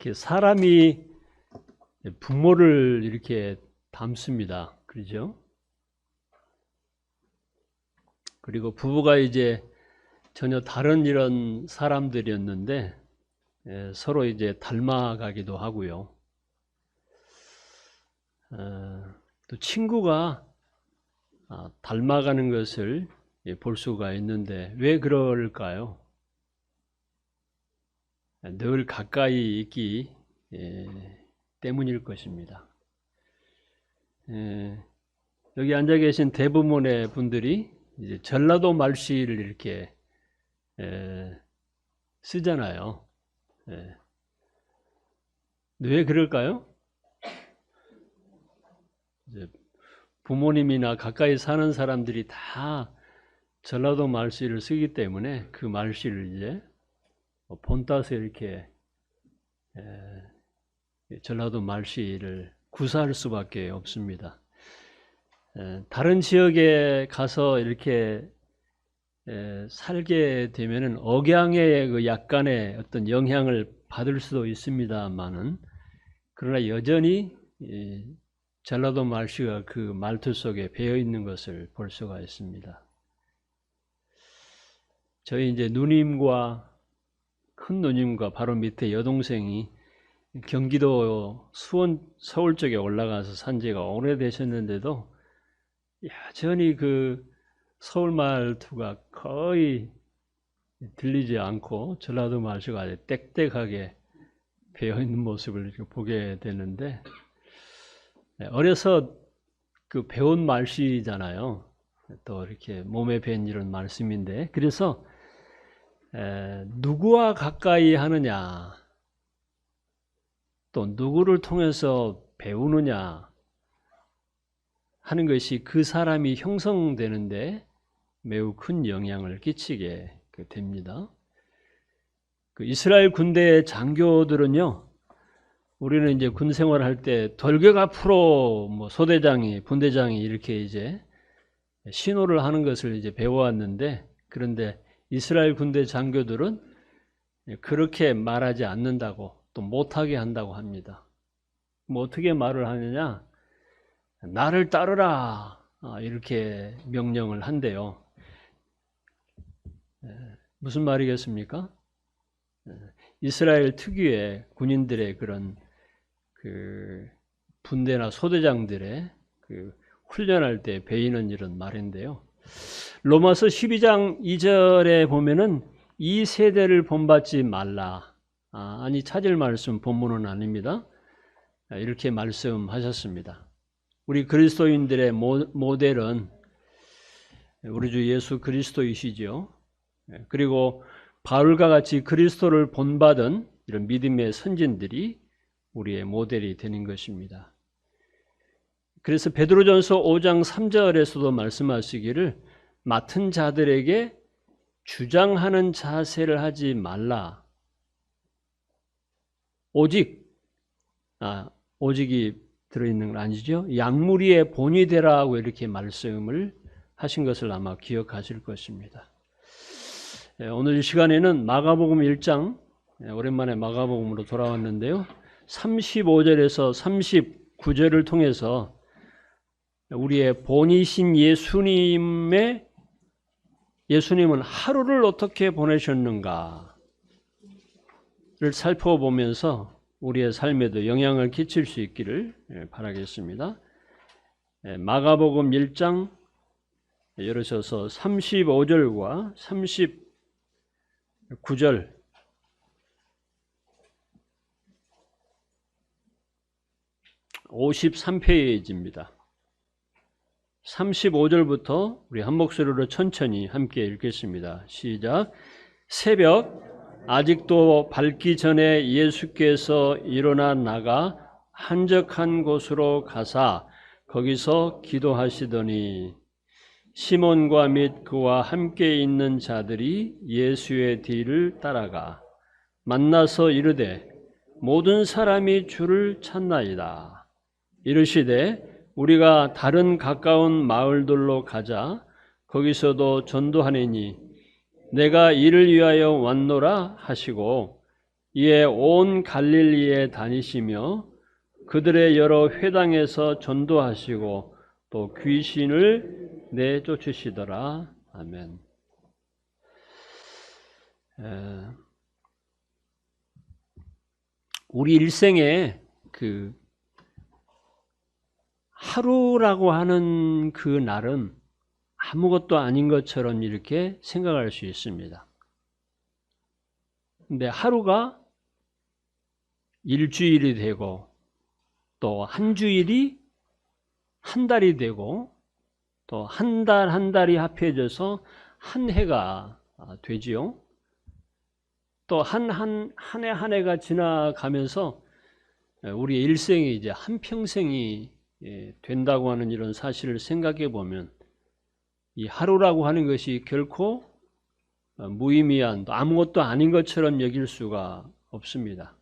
이렇게 사람이 부모를 이렇게 닮습니다. 그렇죠? 그리고 부부가 이제 전혀 다른 이런 사람들이었는데 서로 이제 닮아가기도 하고요. 또 친구가 닮아가는 것을 볼 수가 있는데 왜 그럴까요? 늘 가까이 있기 때문일 것입니다. 여기 앉아 계신 대부분의 분들이 이제 전라도 말씨를 이렇게 쓰잖아요. 왜 그럴까요? 이제 부모님이나 가까이 사는 사람들이 다 전라도 말씨를 쓰기 때문에 그 말씨를 이제 본따서 이렇게 전라도 말씨를 구사할 수밖에 없습니다. 다른 지역에 가서 이렇게 살게 되면은 억양의 그 약간의 어떤 영향을 받을 수도 있습니다만은 그러나 여전히 전라도 말씨가 그 말투 속에 배어 있는 것을 볼 수가 있습니다. 저희 이제 누님과 큰 누님과 바로 밑에 여동생이 경기도 수원, 서울 쪽에 올라가서 산 지가 오래되셨는데도 여전히 그 서울 말투가 거의 들리지 않고 전라도 말투가 아주 땡땡하게 배어 있는 모습을 이렇게 보게 되는데 어려서 그 배운 말씨잖아요. 또 이렇게 몸에 밴 이런 말씀인데 그래서 누구와 가까이 하느냐 또 누구를 통해서 배우느냐 하는 것이 그 사람이 형성되는데 매우 큰 영향을 끼치게 됩니다. 그 이스라엘 군대의 장교들은요, 우리는 이제 군 생활할 때 돌격 앞으로 뭐 소대장이, 분대장이 이렇게 이제 신호를 하는 것을 이제 배워왔는데, 그런데 이스라엘 군대 장교들은 그렇게 말하지 않는다고 또 못하게 한다고 합니다. 뭐 어떻게 말을 하느냐? 나를 따르라 이렇게 명령을 한대요. 무슨 말이겠습니까? 이스라엘 특유의 군인들의 그런 그 분대나 소대장들의 그 훈련할 때 배이는 이런 말인데요. 로마서 12장 2절에 보면은 이 세대를 본받지 말라. 아니 찾을 말씀 본문은 아닙니다. 이렇게 말씀하셨습니다. 우리 그리스도인들의 모델은 우리 주 예수 그리스도이시죠. 그리고 바울과 같이 그리스도를 본받은 이런 믿음의 선진들이 우리의 모델이 되는 것입니다. 그래서 베드로전서 5장 3절에서도 말씀하시기를 맡은 자들에게 주장하는 자세를 하지 말라. 오직이 들어있는 건 아니죠. 양무리의 본이 되라고 이렇게 말씀을 하신 것을 아마 기억하실 것입니다. 오늘 이 시간에는 마가복음 1장, 오랜만에 마가복음으로 돌아왔는데요. 35절에서 39절을 통해서 우리의 본이신 예수님은 하루를 어떻게 보내셨는가를 살펴보면서 우리의 삶에도 영향을 끼칠 수 있기를 바라겠습니다. 마가복음 1장 열으셔서 35절과 39절 (53페이지입니다) 35절부터 우리 한 목소리로 천천히 함께 읽겠습니다. 시작. 새벽 아직도 밝기 전에 예수께서 일어나 나가 한적한 곳으로 가사 거기서 기도하시더니 시몬과 및 그와 함께 있는 자들이 예수의 뒤를 따라가 만나서 이르되 모든 사람이 주를 찾나이다. 이르시되 우리가 다른 가까운 마을들로 가자. 거기서도 전도하느니 내가 이를 위하여 왔노라 하시고 이에 온 갈릴리에 다니시며 그들의 여러 회당에서 전도하시고 또 귀신을 내쫓으시더라. 아멘. 우리 일생에 그 하루라고 하는 그 날은 아무것도 아닌 것처럼 이렇게 생각할 수 있습니다. 근데 하루가 일주일이 되고 또 한 주일이 한 달이 되고 또 한 달 한 달이 합해져서 한 해가 되지요. 또 한 해 한 해가 지나가면서 우리의 일생이 이제 한 평생이 된다고 하는 이런 사실을 생각해 보면 이 하루라고 하는 것이 결코 무의미한 아무것도 아닌 것처럼 여길 수가 없습니다.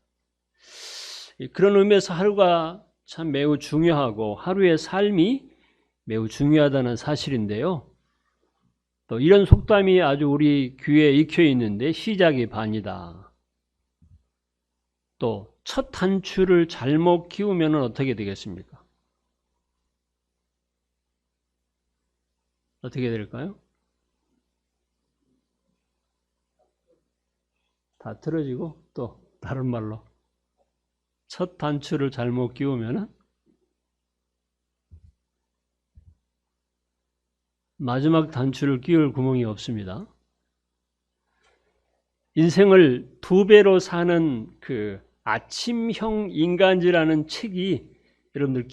그런 의미에서 하루가 참 매우 중요하고 하루의 삶이 매우 중요하다는 사실인데요. 또 이런 속담이 아주 우리 귀에 익혀 있는데 시작이 반이다. 또 첫 단추를 잘못 끼우면 어떻게 되겠습니까? 어떻게 될까요? 다 틀어지고 또 다른 말로 첫 단추를 잘못 끼우면 마지막 단추를 끼울 구멍이 없습니다. 인생을 2배로 사는 그 아침형 인간지라는 책이 여러분들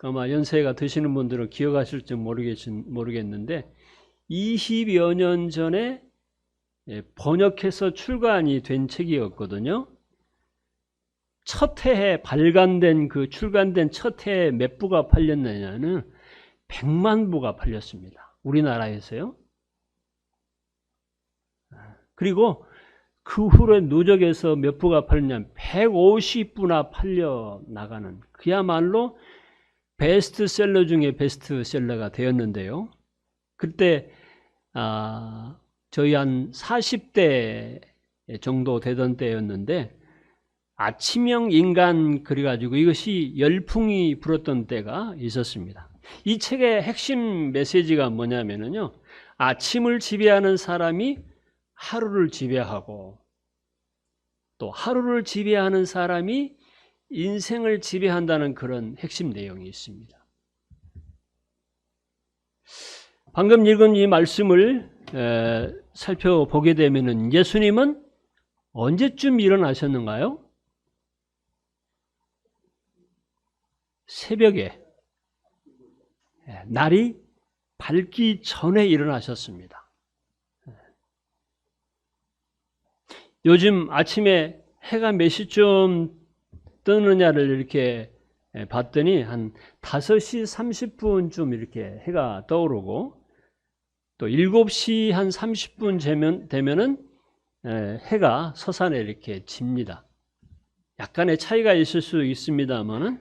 아마 연세가 드시는 분들은 기억하실지 모르겠는데 20여 년 전에 번역해서 출간이 된 책이었거든요. 첫 해에 발간된 출간된 첫 해에 몇 부가 팔렸느냐는 100만 부가 팔렸습니다. 우리나라에서요. 그리고 그 후에 누적해서 몇 부가 팔렸냐면 150부나 팔려 나가는 그야말로 베스트셀러 중에 베스트셀러가 되었는데요. 그때 저희 한 40대 정도 되던 때였는데 아침형 인간 그래가지고 이것이 열풍이 불었던 때가 있었습니다. 이 책의 핵심 메시지가 뭐냐면요. 아침을 지배하는 사람이 하루를 지배하고 또 하루를 지배하는 사람이 인생을 지배한다는 그런 핵심 내용이 있습니다. 방금 읽은 이 말씀을 살펴보게 되면 예수님은 언제쯤 일어나셨는가요? 새벽에 날이 밝기 전에 일어나셨습니다. 요즘 아침에 해가 몇 시쯤 뜨느냐를 이렇게 봤더니 한 5시 30분쯤 이렇게 해가 떠오르고 또 7시 한 30분 되면은 해가 서산에 이렇게 집니다. 약간의 차이가 있을 수 있습니다만은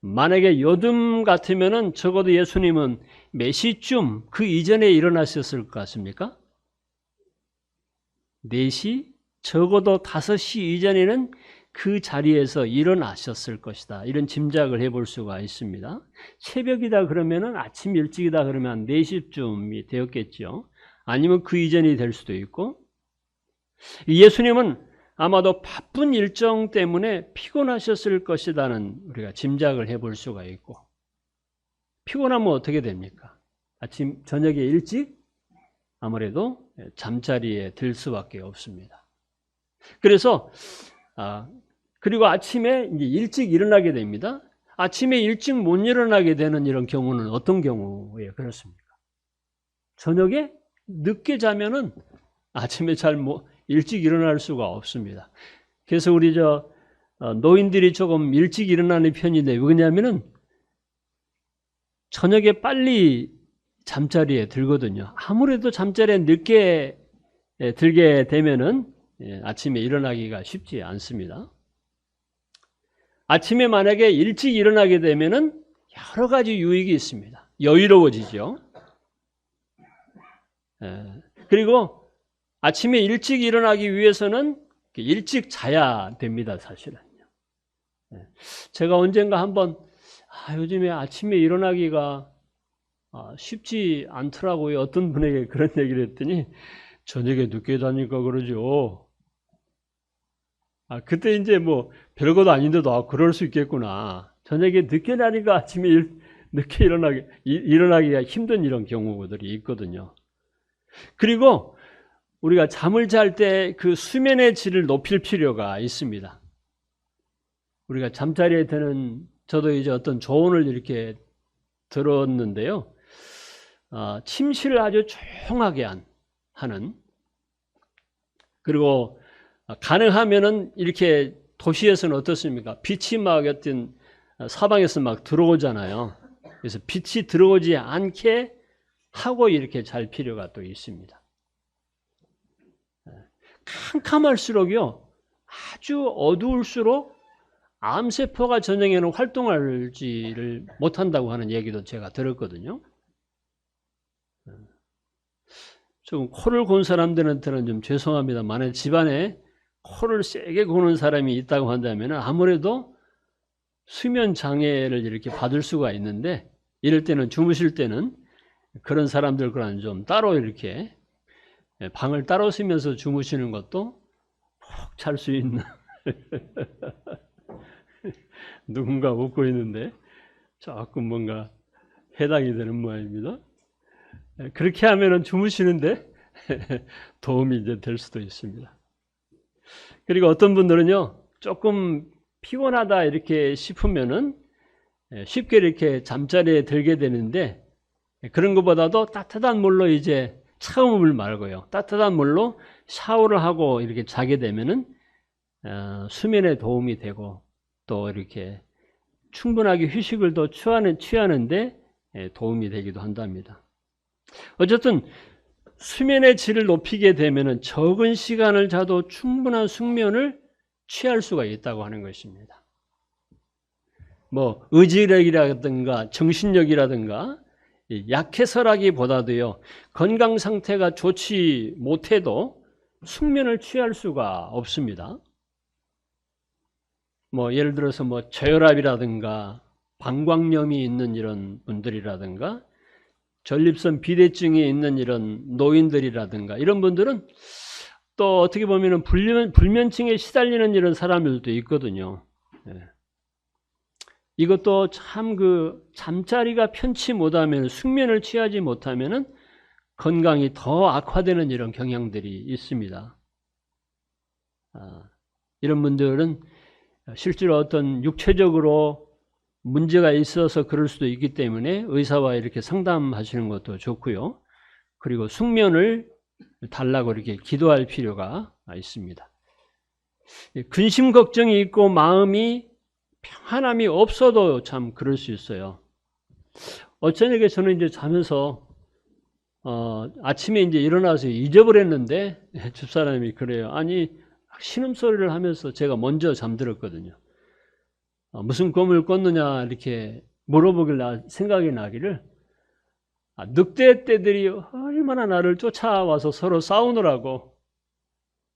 만약에 요즘 같으면은 적어도 예수님은 몇 시쯤 그 이전에 일어나셨을 것 같습니까? 4시? 적어도 5시 이전에는 그 자리에서 일어나셨을 것이다. 이런 짐작을 해볼 수가 있습니다. 새벽이다 그러면은 아침 일찍이다 그러면 한 4시쯤이 되었겠죠. 아니면 그 이전이 될 수도 있고 예수님은 아마도 바쁜 일정 때문에 피곤하셨을 것이라는 우리가 짐작을 해볼 수가 있고 피곤하면 어떻게 됩니까? 저녁에 일찍 아무래도 잠자리에 들 수밖에 없습니다. 그래서 그리고 아침에 이제 일찍 일어나게 됩니다. 아침에 일찍 못 일어나게 되는 이런 경우는 어떤 경우에 그렇습니까? 저녁에 늦게 자면은 아침에 일찍 일어날 수가 없습니다. 그래서 우리 노인들이 조금 일찍 일어나는 편인데 왜냐면은 저녁에 빨리 잠자리에 들거든요. 아무래도 잠자리에 늦게 들게 되면은 아침에 일어나기가 쉽지 않습니다. 아침에 만약에 일찍 일어나게 되면은 여러 가지 유익이 있습니다. 여유로워지죠. 그리고 아침에 일찍 일어나기 위해서는 일찍 자야 됩니다, 사실은요. 제가 언젠가 한번 요즘에 아침에 일어나기가 쉽지 않더라고요. 어떤 분에게 그런 얘기를 했더니 저녁에 늦게 자니까 그러죠. 그때 이제 뭐 별것도 아닌데도 그럴 수 있겠구나. 저녁에 늦게 자니까 아침에 늦게 일어나기가 힘든 이런 경우들이 있거든요. 그리고 우리가 잠을 잘 때 그 수면의 질을 높일 필요가 있습니다. 우리가 잠자리에 드는, 저도 이제 어떤 조언을 이렇게 들었는데요. 침실을 아주 조용하게 하는, 그리고 가능하면은 이렇게 도시에서는 어떻습니까? 빛이 막 어떤 사방에서 막 들어오잖아요. 그래서 빛이 들어오지 않게 하고 이렇게 잘 필요가 또 있습니다. 캄캄할수록요, 아주 어두울수록 암세포가 저녁에는 활동하지를 못한다고 하는 얘기도 제가 들었거든요. 좀 코를 곤 사람들한테는 좀 죄송합니다. 만약 집안에 코를 세게 고는 사람이 있다고 한다면 아무래도 수면 장애를 이렇게 받을 수가 있는데, 이럴 때는 주무실 때는 그런 사람들과는 좀 따로 이렇게 방을 따로 쓰면서 주무시는 것도 푹 잘 수 있는 누군가 웃고 있는데 조금 뭔가 해당이 되는 모양입니다. 그렇게 하면은 주무시는데 도움이 이제 될 수도 있습니다. 그리고 어떤 분들은요, 조금 피곤하다 이렇게 싶으면은 쉽게 이렇게 잠자리에 들게 되는데, 그런 것보다도 따뜻한 물로, 이제 차가운 물 말고요, 따뜻한 물로 샤워를 하고 이렇게 자게 되면은 수면에 도움이 되고, 또 이렇게 충분하게 휴식을 더 취하는데 도움이 되기도 한답니다. 어쨌든 수면의 질을 높이게 되면은 적은 시간을 자도 충분한 숙면을 취할 수가 있다고 하는 것입니다. 뭐 의지력이라든가 정신력이라든가 약해서라기보다도요, 건강 상태가 좋지 못해도 숙면을 취할 수가 없습니다. 뭐 예를 들어서 뭐 저혈압이라든가 방광염이 있는 이런 분들이라든가 전립선 비대증이 있는 이런 노인들이라든가 이런 분들은 또 어떻게 보면 불면증에 시달리는 이런 사람들도 있거든요. 이것도 참 잠자리가 편치 못하면, 숙면을 취하지 못하면은 건강이 더 악화되는 이런 경향들이 있습니다. 이런 분들은 실제로 어떤 육체적으로 문제가 있어서 그럴 수도 있기 때문에 의사와 이렇게 상담하시는 것도 좋고요. 그리고 숙면을 달라고 이렇게 기도할 필요가 있습니다. 근심 걱정이 있고 마음이 평안함이 없어도 참 그럴 수 있어요. 어쩌냐게 저는 이제 자면서 아침에 이제 일어나서 잊어버렸는데 집사람이 그래요. 아니, 신음소리를 하면서 제가 먼저 잠들었거든요. 무슨 꿈을 꿨느냐 이렇게 물어보길래 생각이 나기를, 늑대 떼들이 얼마나 나를 쫓아와서 서로 싸우느라고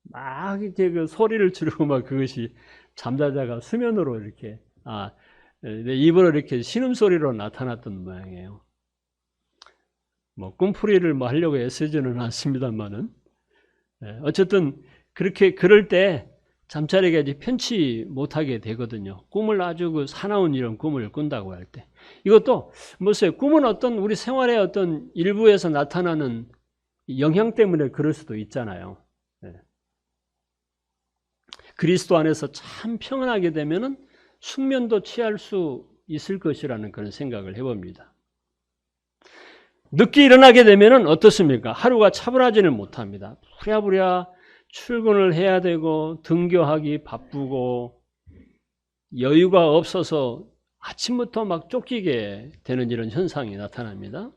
막 이렇게 그 소리를 지르고 막 그것이 잠자다가 수면으로 이렇게 내 입으로 이렇게 신음소리로 나타났던 모양이에요. 뭐 꿈풀이를 뭐 하려고 애쓰지는 않습니다만은, 어쨌든 그렇게 그럴 때 잠자리가 이제 편치 못하게 되거든요. 꿈을 아주 사나운 이런 꿈을 꾼다고 할 때. 이것도 뭐세요? 꿈은 어떤 우리 생활의 어떤 일부에서 나타나는 영향 때문에 그럴 수도 있잖아요. 그리스도 안에서 참 평안하게 되면은 숙면도 취할 수 있을 것이라는 그런 생각을 해봅니다. 늦게 일어나게 되면은 어떻습니까? 하루가 차분하지는 못합니다. 부랴부랴 출근을 해야 되고 등교하기 바쁘고 여유가 없어서 아침부터 막 쫓기게 되는 이런 현상이 나타납니다.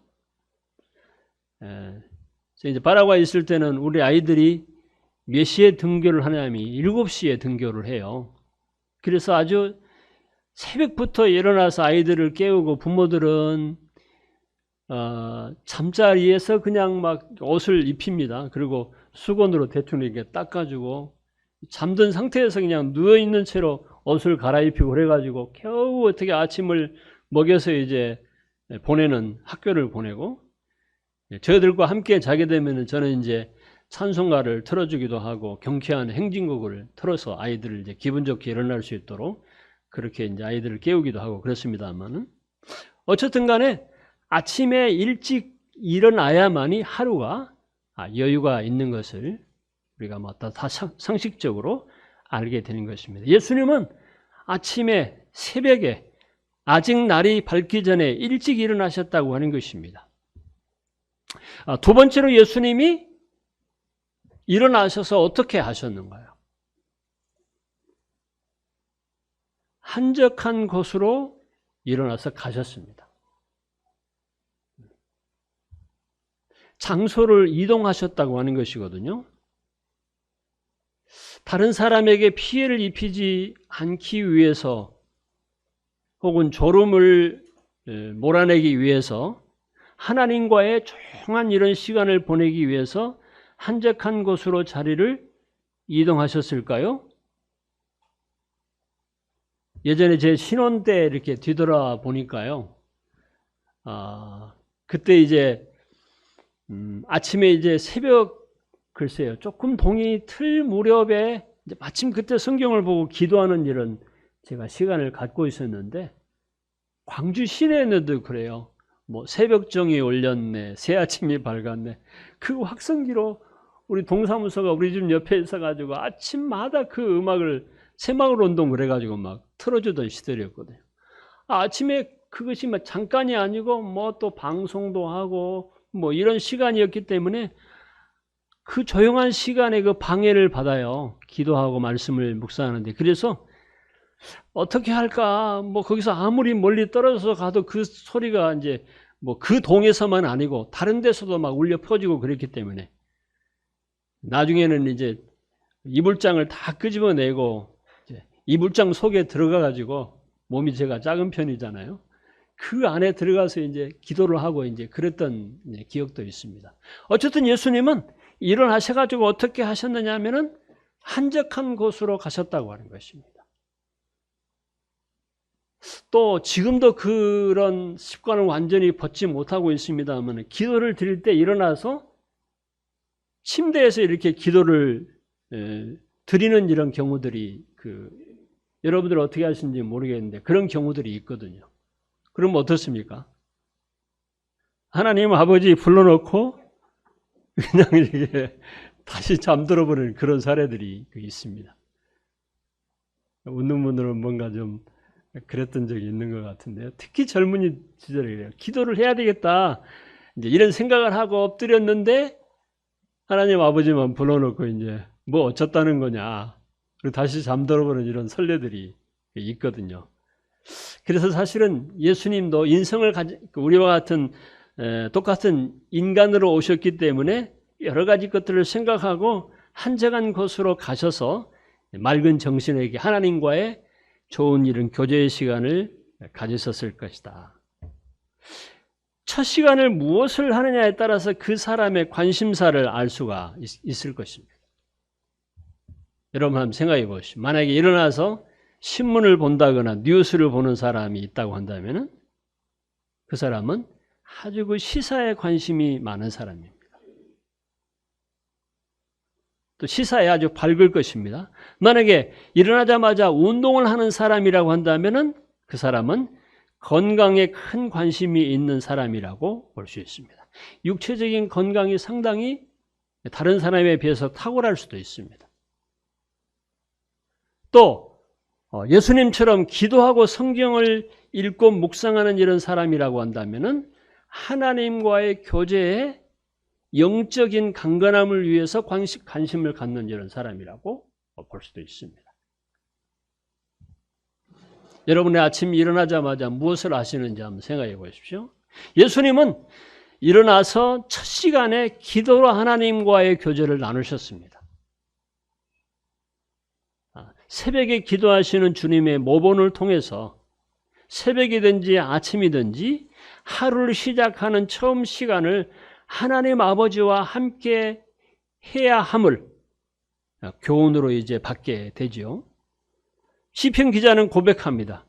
이제 파라과이 있을 때는 우리 아이들이 몇 시에 등교를 하냐면 7시에 등교를 해요. 그래서 아주 새벽부터 일어나서 아이들을 깨우고, 부모들은 잠자리에서 그냥 막 옷을 입힙니다. 그리고 수건으로 대충 이렇게 닦아주고 잠든 상태에서 그냥 누워있는 채로 옷을 갈아입히고 그래가지고 겨우 어떻게 아침을 먹여서 이제 학교를 보내고, 저희들과 함께 자게 되면은 저는 이제 찬송가를 틀어주기도 하고 경쾌한 행진곡을 틀어서 아이들을 이제 기분 좋게 일어날 수 있도록 그렇게 이제 아이들을 깨우기도 하고 그렇습니다만은, 어쨌든 간에 아침에 일찍 일어나야만이 하루가 여유가 있는 것을 우리가 다 상식적으로 알게 되는 것입니다. 예수님은 아침에 새벽에 아직 날이 밝기 전에 일찍 일어나셨다고 하는 것입니다. 두 번째로 예수님이 일어나셔서 어떻게 하셨는가요? 한적한 곳으로 일어나서 가셨습니다. 장소를 이동하셨다고 하는 것이거든요. 다른 사람에게 피해를 입히지 않기 위해서 혹은 졸음을 몰아내기 위해서 하나님과의 조용한 이런 시간을 보내기 위해서 한적한 곳으로 자리를 이동하셨을까요? 예전에 제 신혼 때 이렇게 뒤돌아 보니까요, 그때 이제 아침에 이제 글쎄요, 조금 동이 틀 무렵에 이제 마침 그때 성경을 보고 기도하는 이런 제가 시간을 갖고 있었는데, 광주 시내에도 그래요. 뭐 새벽정이 올렸네, 새아침이 밝았네. 그 확성기로 우리 동사무소가 우리 집 옆에 있어가지고 아침마다 그 음악을 새마을 운동 그래가지고 막 틀어주던 시절이었거든요. 아침에 그것이 막 잠깐이 아니고 뭐 또 방송도 하고 뭐 이런 시간이었기 때문에 그 조용한 시간에 그 방해를 받아요. 기도하고 말씀을 묵상하는데. 그래서 어떻게 할까? 뭐 거기서 아무리 멀리 떨어져서 가도 그 소리가 이제 뭐 그 동에서만 아니고 다른 데서도 막 울려 퍼지고 그랬기 때문에 나중에는 이제 이불장을 다 끄집어내고 이제 이불장 속에 들어가 가지고, 몸이 제가 작은 편이잖아요. 그 안에 들어가서 이제 기도를 하고 이제 그랬던 기억도 있습니다. 어쨌든 예수님은 일어나셔 가지고 어떻게 하셨느냐 하면은 한적한 곳으로 가셨다고 하는 것입니다. 또 지금도 그런 습관을 완전히 벗지 못하고 있습니다만, 기도를 드릴 때 일어나서 침대에서 이렇게 기도를 드리는 이런 경우들이 여러분들 어떻게 하시는지 모르겠는데 그런 경우들이 있거든요. 그럼 어떻습니까? 하나님 아버지 불러놓고 그냥 이렇게 다시 잠들어 버리는 그런 사례들이 있습니다. 웃는 분들은 뭔가 좀 그랬던 적이 있는 것 같은데요. 특히 젊은이 시절에 그래요. 기도를 해야 되겠다, 이제 이런 생각을 하고 엎드렸는데 하나님 아버지만 불러놓고 이제 뭐 어쩌다는 거냐, 그리고 다시 잠들어버리는 이런 선례들이 있거든요. 그래서 사실은 예수님도 인성을 우리와 같은 똑같은 인간으로 오셨기 때문에 여러 가지 것들을 생각하고 한적한 곳으로 가셔서 맑은 정신에게 하나님과의 좋은 이런 교제의 시간을 가지셨을 것이다. 첫 시간을 무엇을 하느냐에 따라서 그 사람의 관심사를 알 수가 있을 것입니다. 여러분 한번 생각해 보시죠. 만약에 일어나서 신문을 본다거나 뉴스를 보는 사람이 있다고 한다면 그 사람은 아주 그 시사에 관심이 많은 사람입니다. 또 시사에 아주 밝을 것입니다. 만약에 일어나자마자 운동을 하는 사람이라고 한다면 그 사람은 건강에 큰 관심이 있는 사람이라고 볼 수 있습니다. 육체적인 건강이 상당히 다른 사람에 비해서 탁월할 수도 있습니다. 또 예수님처럼 기도하고 성경을 읽고 묵상하는 이런 사람이라고 한다면 하나님과의 교제에 영적인 강건함을 위해서 관심을 갖는 이런 사람이라고 볼 수도 있습니다. 여러분의 아침 일어나자마자 무엇을 하시는지 한번 생각해 보십시오. 예수님은 일어나서 첫 시간에 기도로 하나님과의 교제를 나누셨습니다. 새벽에 기도하시는 주님의 모본을 통해서 새벽이든지 아침이든지 하루를 시작하는 처음 시간을 하나님 아버지와 함께 해야 함을 교훈으로 이제 받게 되죠. 시편 기자는 고백합니다.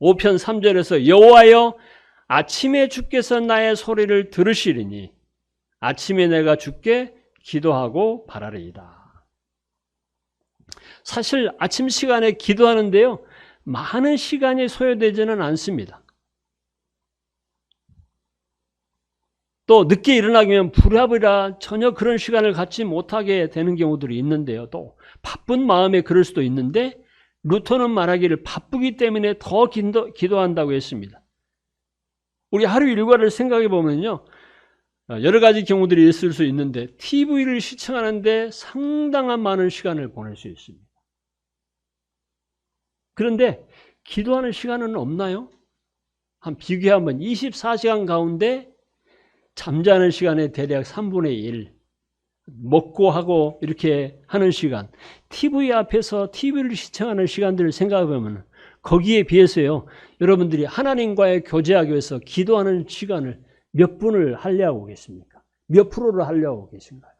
5편 3절에서 여호와여 아침에 주께서 나의 소리를 들으시리니 아침에 내가 주께 기도하고 바라리이다. 사실 아침 시간에 기도하는데요, 많은 시간이 소요되지는 않습니다. 또 늦게 일어나면 불합이라 전혀 그런 시간을 갖지 못하게 되는 경우들이 있는데요. 또 바쁜 마음에 그럴 수도 있는데 루터는 말하기를 바쁘기 때문에 더 기도한다고 했습니다. 우리 하루 일과를 생각해 보면요, 여러 가지 경우들이 있을 수 있는데 TV를 시청하는데 상당한 많은 시간을 보낼 수 있습니다. 그런데 기도하는 시간은 없나요? 한 비교하면 24시간 가운데 잠자는 시간의 대략 3분의 1, 먹고 하고 이렇게 하는 시간, TV 앞에서 TV를 시청하는 시간들을 생각해 보면 거기에 비해서요, 여러분들이 하나님과의 교제하기 위해서 기도하는 시간을 몇 분을 하려고 계십니까? 몇 프로를 하려고 계신가요?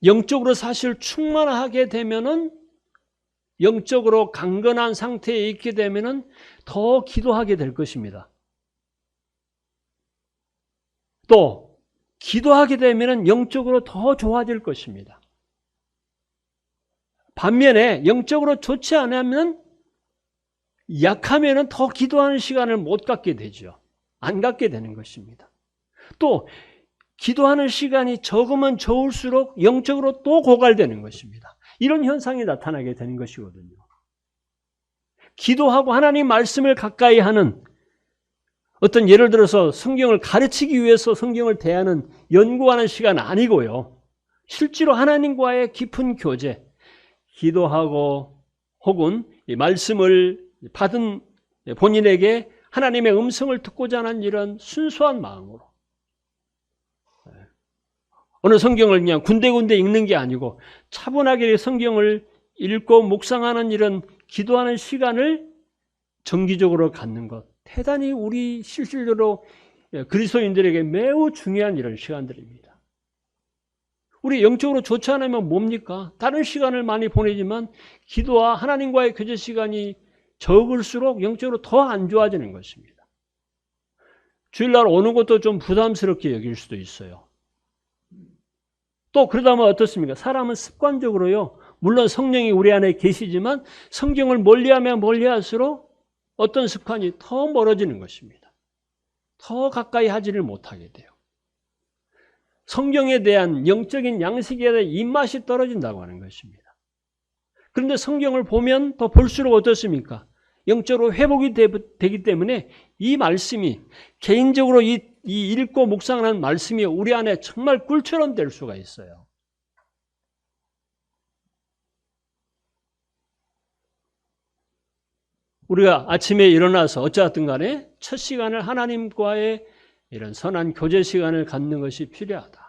영적으로 사실 충만하게 되면은, 영적으로 강건한 상태에 있게 되면은 더 기도하게 될 것입니다. 또 기도하게 되면은 영적으로 더 좋아질 것입니다. 반면에 영적으로 좋지 않으면, 약하면은 더 기도하는 시간을 못 갖게 되죠. 안 갖게 되는 것입니다. 또 기도하는 시간이 적으면 적을수록 영적으로 또 고갈되는 것입니다. 이런 현상이 나타나게 되는 것이거든요. 기도하고 하나님 말씀을 가까이 하는, 어떤 예를 들어서 성경을 가르치기 위해서 성경을 대하는, 연구하는 시간 아니고요, 실제로 하나님과의 깊은 교제, 기도하고 혹은 이 말씀을 받은 본인에게 하나님의 음성을 듣고자 하는 이런 순수한 마음으로, 어느 성경을 그냥 군데군데 읽는 게 아니고 차분하게 성경을 읽고 묵상하는 이런 기도하는 시간을 정기적으로 갖는 것, 대단히 우리 실질적으로 그리스도인들에게 매우 중요한 이런 시간들입니다. 우리 영적으로 좋지 않으면 뭡니까? 다른 시간을 많이 보내지만 기도와 하나님과의 교제 시간이 적을수록 영적으로 더 안 좋아지는 것입니다. 주일날 오는 것도 좀 부담스럽게 여길 수도 있어요. 또 그러다 보면 어떻습니까? 사람은 습관적으로요, 물론 성령이 우리 안에 계시지만 성경을 멀리하면 멀리할수록 어떤 습관이 더 멀어지는 것입니다. 더 가까이 하지를 못하게 돼요. 성경에 대한 영적인 양식에 대한 입맛이 떨어진다고 하는 것입니다. 그런데 성경을 보면 더 볼수록 어떻습니까? 영적으로 회복이 되기 때문에 이 말씀이, 개인적으로 이 읽고 묵상하는 말씀이 우리 안에 정말 꿀처럼 될 수가 있어요. 우리가 아침에 일어나서 어찌하든 간에 첫 시간을 하나님과의 이런 선한 교제 시간을 갖는 것이 필요하다.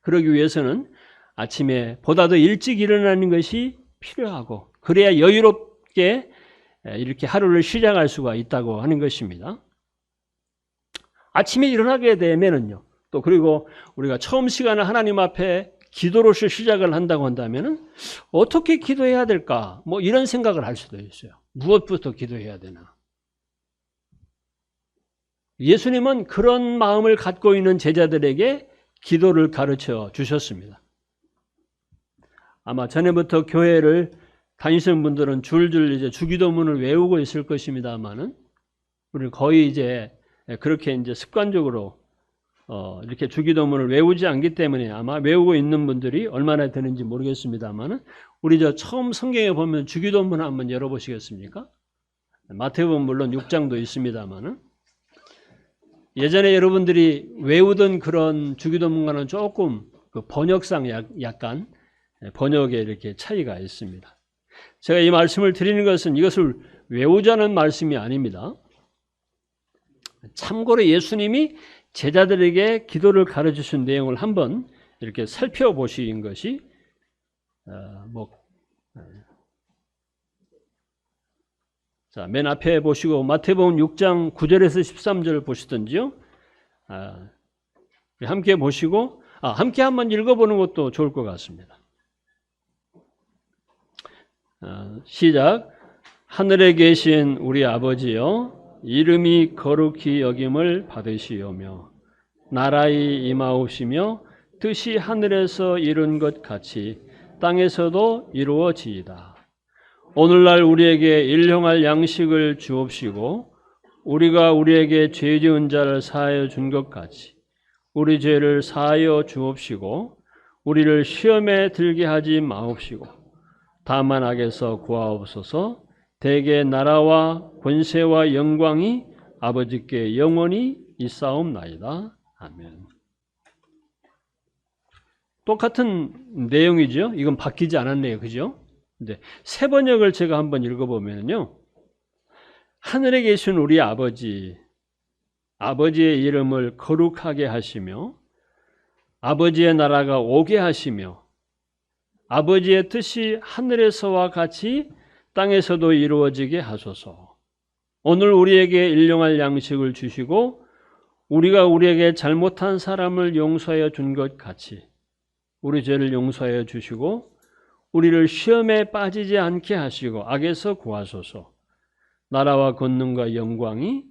그러기 위해서는 아침에 보다 더 일찍 일어나는 것이 필요하고, 그래야 여유롭게 이렇게 하루를 시작할 수가 있다고 하는 것입니다. 아침에 일어나게 되면은요, 또 그리고 우리가 처음 시간을 하나님 앞에 기도로서 시작을 한다고 한다면은 어떻게 기도해야 될까? 뭐 이런 생각을 할 수도 있어요. 무엇부터 기도해야 되나? 예수님은 그런 마음을 갖고 있는 제자들에게 기도를 가르쳐 주셨습니다. 아마 전에부터 교회를 다니시는 분들은 줄줄 이제 주기도문을 외우고 있을 것입니다만은, 우리 거의 이제 그렇게 이제 습관적으로 이렇게 주기도문을 외우지 않기 때문에 아마 외우고 있는 분들이 얼마나 되는지 모르겠습니다만은, 우리 저 처음 성경에 보면 주기도문 한번 열어보시겠습니까? 마태복음 물론 6장도 있습니다만은, 예전에 여러분들이 외우던 그런 주기도문과는 조금 그 번역상 약간 번역에 이렇게 차이가 있습니다. 제가 이 말씀을 드리는 것은 이것을 외우자는 말씀이 아닙니다. 참고로 예수님이 제자들에게 기도를 가르치신 내용을 한번 이렇게 살펴보신 것이 자, 맨 앞에 보시고 마태복음 6장 9절에서 13절을 보시든지요. 함께 보시고 함께 한번 읽어보는 것도 좋을 것 같습니다. 시작. 하늘에 계신 우리 아버지여, 이름이 거룩히 여김을 받으시오며 나라의 임하옵시며 뜻이 하늘에서 이룬 것 같이 땅에서도 이루어지이다. 오늘날 우리에게 일용할 양식을 주옵시고 우리가 우리에게 죄 지은 자를 사하여 준 것 같이 우리 죄를 사하여 주옵시고 우리를 시험에 들게 하지 마옵시고 다만 악에서 구하옵소서. 대개 나라와 권세와 영광이 아버지께 영원히 있사옵나이다. 아멘. 똑같은 내용이죠. 이건 바뀌지 않았네요. 그죠? 근데 새 번역을 제가 한번 읽어보면요. 하늘에 계신 우리 아버지, 아버지의 이름을 거룩하게 하시며 아버지의 나라가 오게 하시며 아버지의 뜻이 하늘에서와 같이 땅에서도 이루어지게 하소서. 오늘 우리에게 일용할 양식을 주시고 우리가 우리에게 잘못한 사람을 용서하여 준 것 같이 우리 죄를 용서하여 주시고 우리를 시험에 빠지지 않게 하시고 악에서 구하소서. 나라와 권능과 영광이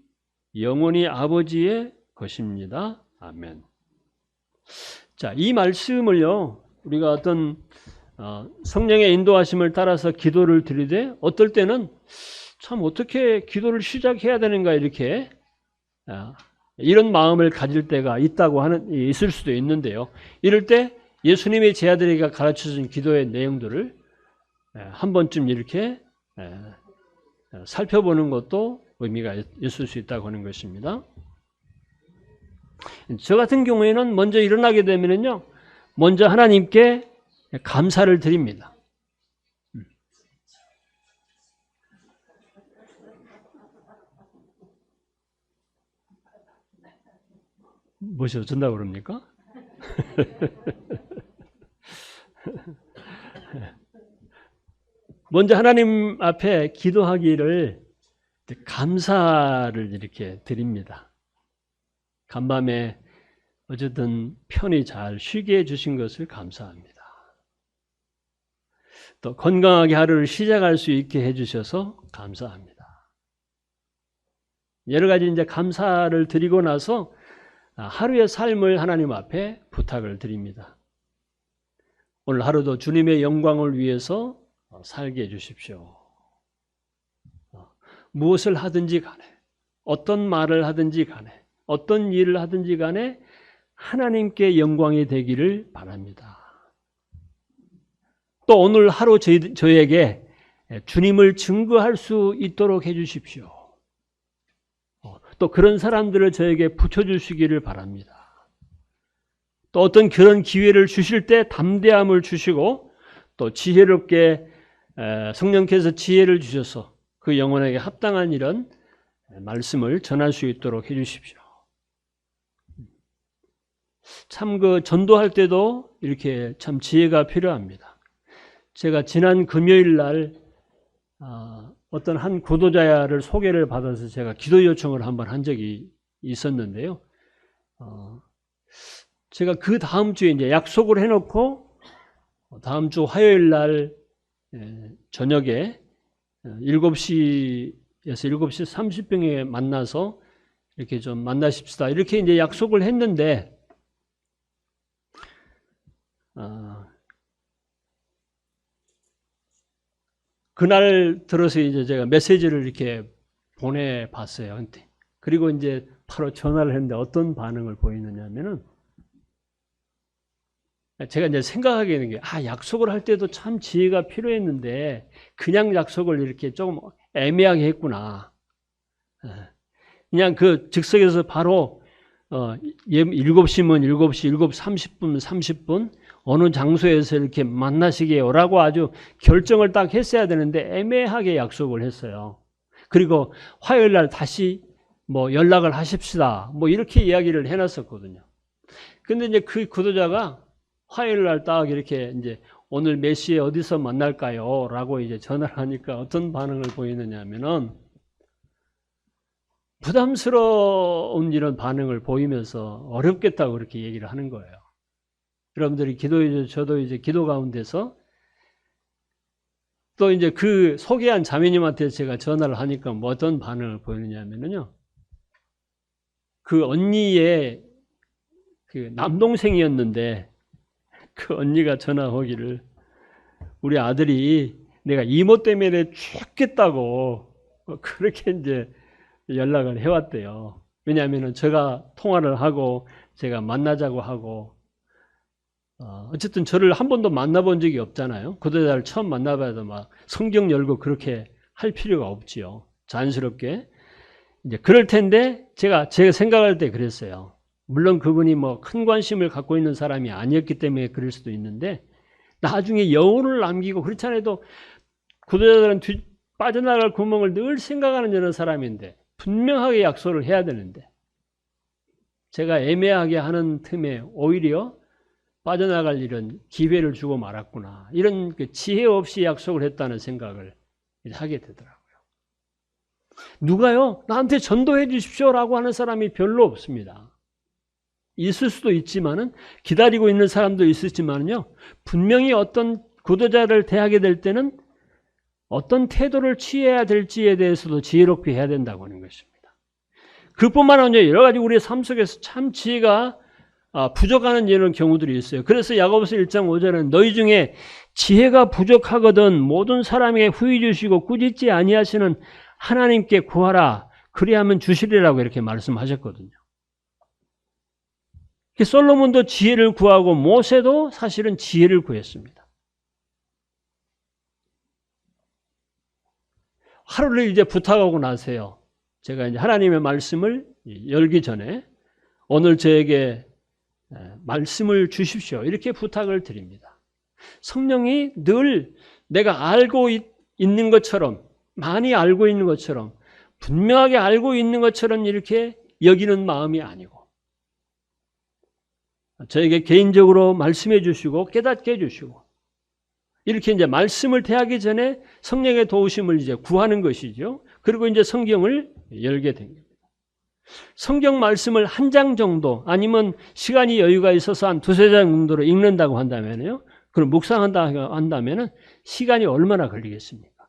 영원히 아버지의 것입니다. 아멘. 자, 이 말씀을요, 우리가 어떤 성령의 인도하심을 따라서 기도를 드리되 어떨 때는 참 어떻게 기도를 시작해야 되는가 이렇게 이런 마음을 가질 때가 있을 수도 있는데요. 이럴 때 예수님의 제자들에게 가르쳐준 기도의 내용들을 한 번쯤 이렇게 살펴보는 것도 의미가 있을 수 있다고 하는 것입니다. 저 같은 경우에는 먼저 일어나게 되면요, 먼저 하나님께 감사를 드립니다. 무엇이 어쩐다고 그럽니까? 먼저 하나님 앞에 기도하기를 감사를 이렇게 드립니다. 간밤에 어쨌든 편히 잘 쉬게 해주신 것을 감사합니다. 또 건강하게 하루를 시작할 수 있게 해주셔서 감사합니다. 여러 가지 이제 감사를 드리고 나서 하루의 삶을 하나님 앞에 부탁을 드립니다. 오늘 하루도 주님의 영광을 위해서 살게 해주십시오. 무엇을 하든지 간에, 어떤 말을 하든지 간에, 어떤 일을 하든지 간에 하나님께 영광이 되기를 바랍니다. 또 오늘 하루 저에게 주님을 증거할 수 있도록 해주십시오. 또 그런 사람들을 저에게 붙여주시기를 바랍니다. 또 어떤 그런 기회를 주실 때 담대함을 주시고 또 지혜롭게 성령께서 지혜를 주셔서 그 영혼에게 합당한 이런 말씀을 전할 수 있도록 해주십시오. 참 전도할 때도 이렇게 참 지혜가 필요합니다. 제가 지난 금요일 날 어떤 한 구도자를 소개를 받아서 제가 기도 요청을 한번 한 적이 있었는데요. 제가 그 다음 주에 이제 약속을 해놓고 다음 주 화요일 날 저녁에 7시에서 7시 30분에 만나서 이렇게 좀 만나십시다. 이렇게 이제 약속을 했는데 그날 들어서 이제 제가 메시지를 이렇게 보내봤어요. 그리고 이제 바로 전화를 했는데 어떤 반응을 보이느냐 하면은 제가 이제 생각하게 되는 게 약속을 할 때도 참 지혜가 필요했는데 그냥 약속을 이렇게 조금 애매하게 했구나. 그냥 그 즉석에서 바로 7시면 7시, 7시 30분, 30분 어느 장소에서 이렇게 만나시게요라고 아주 결정을 딱 했어야 되는데 애매하게 약속을 했어요. 그리고 화요일 날 다시 연락을 하십시다. 이렇게 이야기를 해놨었거든요. 근데 이제 그 구도자가 화요일 날 딱 이렇게 이제 오늘 몇 시에 어디서 만날까요? 라고 이제 전화를 하니까 어떤 반응을 보이느냐 하면은 부담스러운 이런 반응을 보이면서 어렵겠다고 그렇게 얘기를 하는 거예요. 여러분들이 저도 이제 기도 가운데서 또 이제 그 소개한 자매님한테 제가 전화를 하니까 뭐 어떤 반응을 보이느냐면요. 그 언니의 그 남동생이었는데 그 언니가 전화 오기를 우리 아들이 내가 이모 때문에 죽겠다고 그렇게 이제 연락을 해왔대요. 왜냐하면 제가 통화를 하고 제가 만나자고 하고 어쨌든 저를 한 번도 만나본 적이 없잖아요. 구도자를 처음 만나봐도 막 성경 열고 그렇게 할 필요가 없지요. 자연스럽게 이제 그럴 텐데 제가 생각할 때 그랬어요. 물론 그분이 뭐 큰 관심을 갖고 있는 사람이 아니었기 때문에 그럴 수도 있는데 나중에 여운을 남기고 그렇지 않아도 구도자들은 빠져나갈 구멍을 늘 생각하는 이런 사람인데 분명하게 약속을 해야 되는데 제가 애매하게 하는 틈에 오히려 빠져나갈 이런 기회를 주고 말았구나. 이런 그 지혜 없이 약속을 했다는 생각을 하게 되더라고요. 누가요? 나한테 전도해 주십시오라고 하는 사람이 별로 없습니다. 있을 수도 있지만은 기다리고 있는 사람도 있었지만요. 분명히 어떤 구도자를 대하게 될 때는 어떤 태도를 취해야 될지에 대해서도 지혜롭게 해야 된다고 하는 것입니다. 그뿐만 아니라 여러 가지 우리의 삶 속에서 참 지혜가 부족하는 이런 경우들이 있어요. 그래서 야고보서 1장 5절은 너희 중에 지혜가 부족하거든 모든 사람에게 후히 주시고 꾸짖지 아니하시는 하나님께 구하라. 그리하면 주시리라고 이렇게 말씀하셨거든요. 솔로몬도 지혜를 구하고 모세도 사실은 지혜를 구했습니다. 하루를 이제 부탁하고 나서요. 제가 이제 하나님의 말씀을 열기 전에 오늘 저에게 말씀을 주십시오. 이렇게 부탁을 드립니다. 성령이 늘 내가 알고 있는 것처럼 많이 알고 있는 것처럼 분명하게 알고 있는 것처럼 이렇게 여기는 마음이 아니고 저에게 개인적으로 말씀해 주시고 깨닫게 해 주시고 이렇게 이제 말씀을 대하기 전에 성령의 도우심을 이제 구하는 것이죠. 그리고 이제 성경을 열게 된 겁니다. 성경 말씀을 한 장 정도 아니면 시간이 여유가 있어서 한 두세 장 정도로 읽는다고 한다면요. 그럼 묵상한다고 한다면은 시간이 얼마나 걸리겠습니까?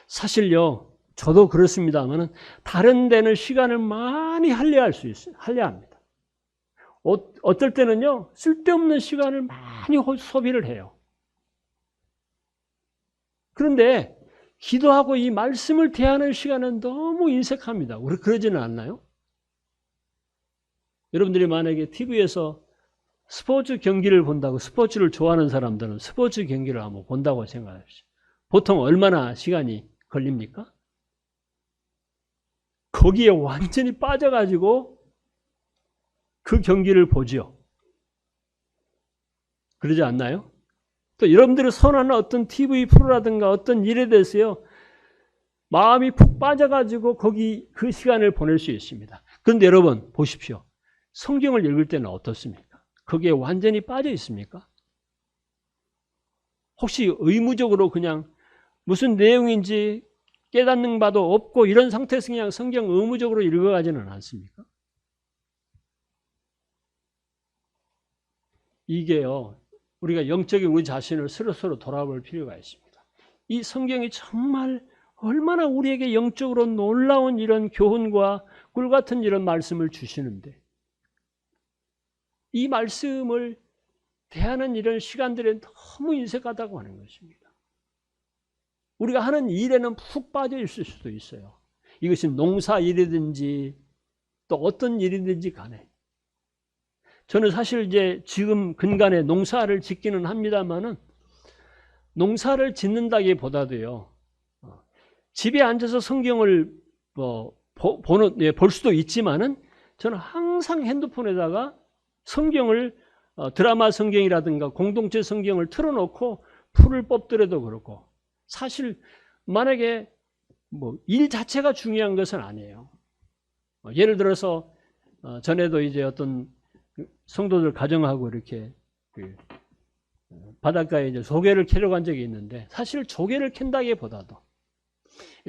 사실요. 저도 그렇습니다만은 다른 데는 시간을 많이 할애할 수 있어요. 할애합니다. 어떨 때는요. 쓸데없는 시간을 많이 소비를 해요. 그런데 기도하고 이 말씀을 대하는 시간은 너무 인색합니다. 우리 그러지는 않나요? 여러분들이 만약에 TV에서 스포츠 경기를 본다고 스포츠를 좋아하는 사람들은 스포츠 경기를 한번 본다고 생각하십시오. 보통 얼마나 시간이 걸립니까? 거기에 완전히 빠져가지고 그 경기를 보지요. 그러지 않나요? 또 여러분들이 선호하는 어떤 TV 프로라든가 어떤 일에 대해서요. 마음이 푹 빠져가지고 거기 그 시간을 보낼 수 있습니다. 그런데 여러분 보십시오. 성경을 읽을 때는 어떻습니까? 거기에 완전히 빠져 있습니까? 혹시 의무적으로 그냥 무슨 내용인지 깨닫는 바도 없고 이런 상태에서 그냥 성경 의무적으로 읽어가지는 않습니까? 이게요. 우리가 영적인 우리 자신을 서로 돌아볼 필요가 있습니다. 이 성경이 정말 얼마나 우리에게 영적으로 놀라운 이런 교훈과 꿀 같은 이런 말씀을 주시는데 이 말씀을 대하는 이런 시간들에 너무 인색하다고 하는 것입니다. 우리가 하는 일에는 푹 빠져 있을 수도 있어요. 이것이 농사 일이든지 또 어떤 일이든지 간에 저는 사실 이제 지금 근간에 농사를 짓기는 합니다만은 농사를 짓는다기보다도요. 집에 앉아서 성경을 볼 수도 있지만은 저는 항상 핸드폰에다가 성경을 드라마 성경이라든가 공동체 성경을 틀어놓고 풀을 뽑더라도 그렇고 사실 만약에 일 자체가 중요한 것은 아니에요. 예를 들어서 전에도 이제 어떤 성도들 가정하고 이렇게 바닷가에 이제 조개를 캐러 간 적이 있는데 사실 조개를 캔다기보다도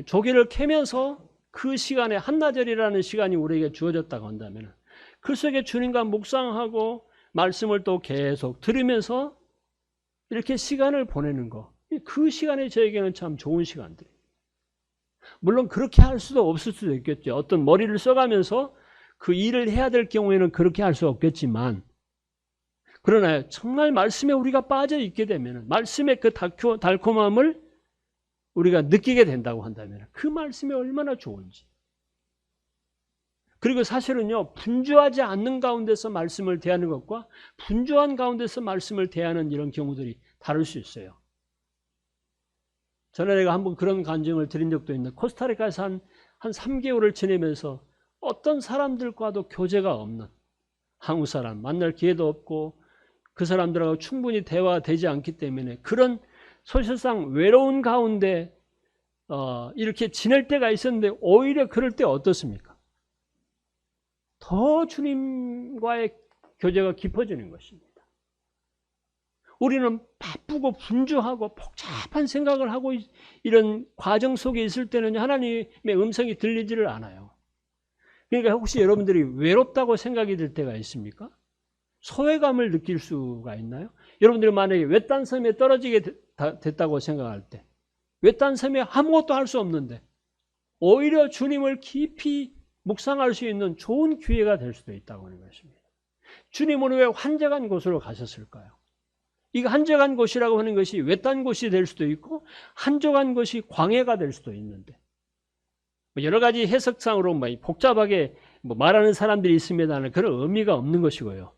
조개를 캐면서 그 시간에 한나절이라는 시간이 우리에게 주어졌다고 한다면 그 속에 주님과 묵상하고 말씀을 또 계속 들으면서 이렇게 시간을 보내는 거, 그 시간이 저에게는 참 좋은 시간들이에요. 물론 그렇게 할 수도 없을 수도 있겠죠. 어떤 머리를 써가면서 그 일을 해야 될 경우에는 그렇게 할 수 없겠지만, 그러나 정말 말씀에 우리가 빠져 있게 되면 말씀의 그 달콤함을 우리가 느끼게 된다고 한다면 그 말씀이 얼마나 좋은지. 그리고 사실은요, 분주하지 않는 가운데서 말씀을 대하는 것과 분주한 가운데서 말씀을 대하는 이런 경우들이 다를 수 있어요. 전에 내가 한번 그런 간증을 드린 적도 있는데, 코스타리카에서 한 3개월을 지내면서 어떤 사람들과도 교제가 없는, 한국 사람 만날 기회도 없고 그 사람들하고 충분히 대화되지 않기 때문에 그런 소실상 외로운 가운데 이렇게 지낼 때가 있었는데, 오히려 그럴 때 어떻습니까? 더 주님과의 교제가 깊어지는 것입니다. 우리는 바쁘고 분주하고 복잡한 생각을 하고 이런 과정 속에 있을 때는 하나님의 음성이 들리지를 않아요. 그러니까 혹시 여러분들이 외롭다고 생각이 들 때가 있습니까? 소외감을 느낄 수가 있나요? 여러분들이 만약에 외딴 섬에 떨어지게 됐다고 생각할 때, 외딴 섬에 아무것도 할 수 없는데 오히려 주님을 깊이 묵상할 수 있는 좋은 기회가 될 수도 있다고 하는 것입니다. 주님은 왜 한적한 곳으로 가셨을까요? 이거 한적한 곳이라고 하는 것이 외딴 곳이 될 수도 있고 한적한 곳이 광야가 될 수도 있는데, 여러 가지 해석상으로 복잡하게 말하는 사람들이 있습니다만 그런 의미가 없는 것이고요.